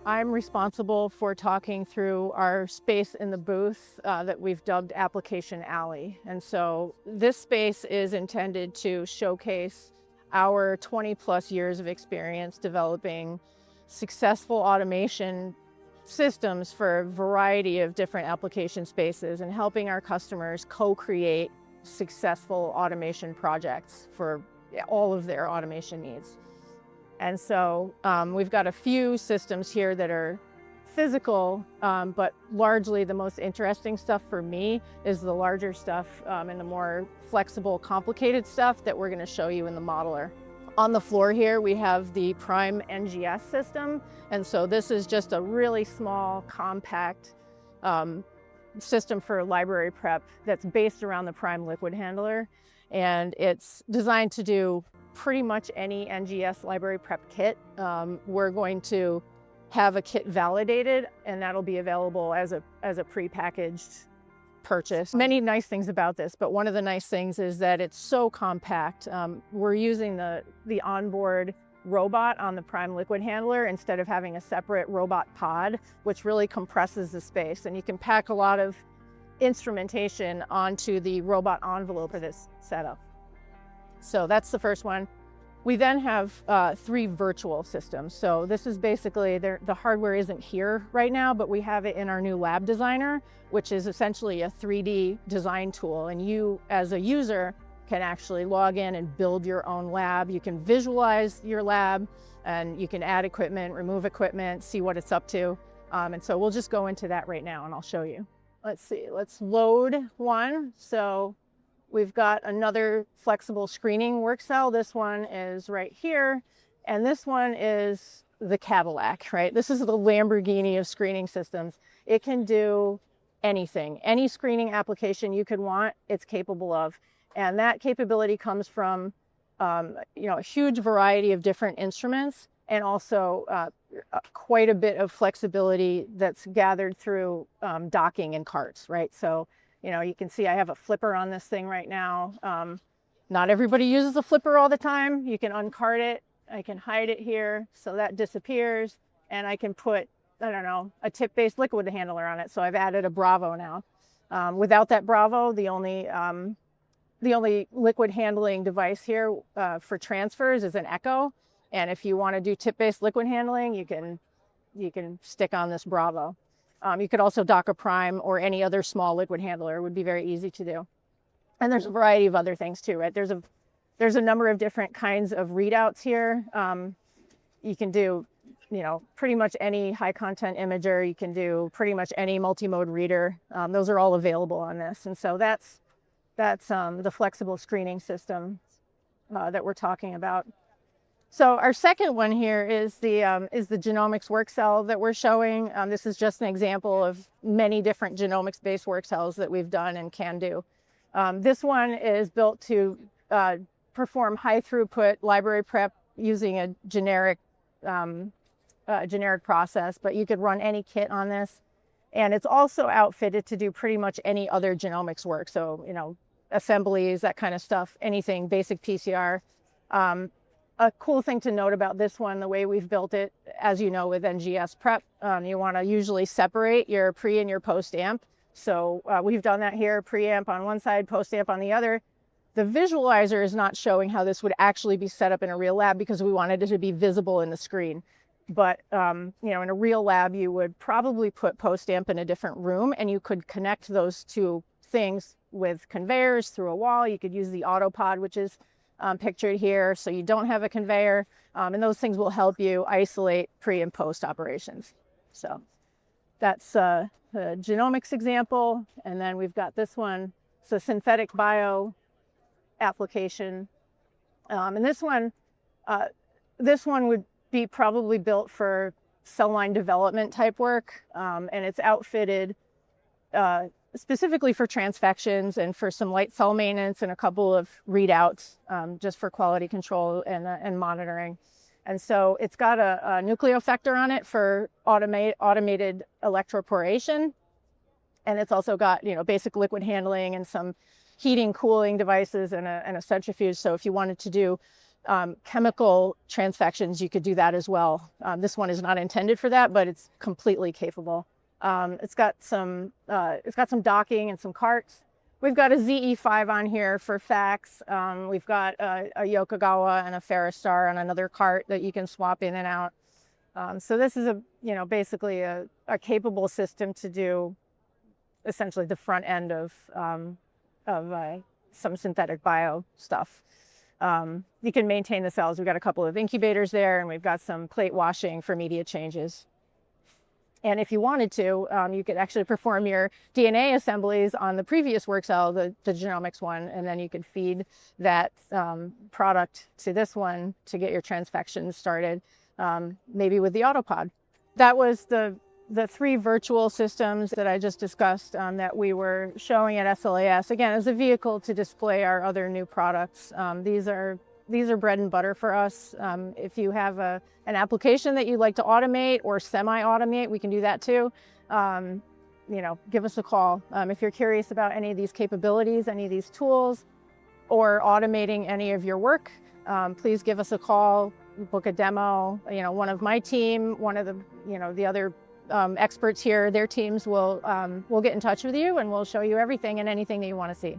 I'm responsible for talking through our space in the booth that we've dubbed Application Alley. And so this space is intended to showcase our 20+ years of experience developing successful automation systems for a variety of different application spaces and helping our customers co-create successful automation projects for all of their automation needs. And so we've got a few systems here that are physical, but largely the most interesting stuff for me is the larger stuff and the more flexible, complicated stuff that we're going to show you in the modeler. On the floor here, we have the Prime NGS system. And so this is just a really small, compact system for library prep that's based around the Prime liquid handler. And it's designed to do pretty much any NGS library prep kit. We're going to have a kit validated, and that'll be available as a prepackaged purchase. Many nice things about this, but one of the nice things is that it's so compact. We're using the onboard robot on the Prime liquid handler instead of having a separate robot pod, which really compresses the space. And you can pack a lot of instrumentation onto the robot envelope for this setup. So that's the first one. We then have 3 virtual systems. So this is basically, the hardware isn't here right now, but we have it in our new Lab Designer, which is essentially a 3D design tool. And you, as a user, can actually log in and build your own lab. You can visualize your lab, and you can add equipment, remove equipment, see what it's up to. And so we'll just go into that right now, and I'll show you. Let's see, let's load one. So we've got another flexible screening workcell. This one is right here. And this one is the Cadillac, right? This is the Lamborghini of screening systems. It can do anything. Any screening application you could want, it's capable of. And that capability comes from a huge variety of different instruments, and also quite a bit of flexibility that's gathered through docking and carts, right? So you can see I have a flipper on this thing right now. Not everybody uses a flipper all the time. You can uncart it. I can hide it here so that disappears. And I can put, I don't know, a tip-based liquid handler on it. So I've added a Bravo now. Without that Bravo, the only liquid handling device here for transfers is an Echo. And if you want to do tip-based liquid handling, you can stick on this Bravo. You could also dock a Prime or any other small liquid handler. It would be very easy to do. And there's a variety of other things too, right? There's a number of different kinds of readouts here. You can do, pretty much any high content imager. You can do pretty much any multi-mode reader. Those are all available on this. And so that's the flexible screening system that we're talking about. So our second one here is the genomics workcell that we're showing. This is just an example of many different genomics-based workcells that we've done and can do. This one is built to perform high throughput library prep using a generic process, but you could run any kit on this. And it's also outfitted to do pretty much any other genomics work. So, assemblies, that kind of stuff, anything, basic PCR. A cool thing to note about this one, the way we've built it, as you know, with NGS prep, you want to usually separate your pre and your post amp. So we've done that here, preamp on one side, post amp on the other. The visualizer is not showing how this would actually be set up in a real lab because we wanted it to be visible in the screen. But in a real lab, you would probably put post amp in a different room, and you could connect those two things with conveyors through a wall. You could use the autopod, which is pictured here, so you don't have a conveyor, and those things will help you isolate pre and post operations. So that's a genomics example. And then we've got this one. It's a synthetic bio application, and this one would be probably built for cell line development type work, and it's outfitted specifically for transfections and for some light cell maintenance and a couple of readouts just for quality control and monitoring. And so it's got a nucleofector on it for automated electroporation. And it's also got, basic liquid handling and some heating, cooling devices and a centrifuge. So if you wanted to do chemical transfections, you could do that as well. This one is not intended for that, but it's completely capable. It's got some docking and some carts. We've got a ZE5 on here for fax. We've got a Yokogawa and a Ferrostar on another cart that you can swap in and out. So this is basically a capable system to do essentially the front end of some synthetic bio stuff. You can maintain the cells. We've got a couple of incubators there, and we've got some plate washing for media changes. And if you wanted to, you could actually perform your DNA assemblies on the previous workcell, the genomics one, and then you could feed that product to this one to get your transfections started, maybe with the autopod. That was the 3 virtual systems that I just discussed that we were showing at SLAS, again, as a vehicle to display our other new products. These are bread and butter for us. If you have an application that you'd like to automate or semi-automate, we can do that too. Give us a call. If you're curious about any of these capabilities, any of these tools, or automating any of your work, please give us a call, book a demo. One of my team, one of the other experts here, their teams will get in touch with you, and we'll show you everything and anything that you want to see.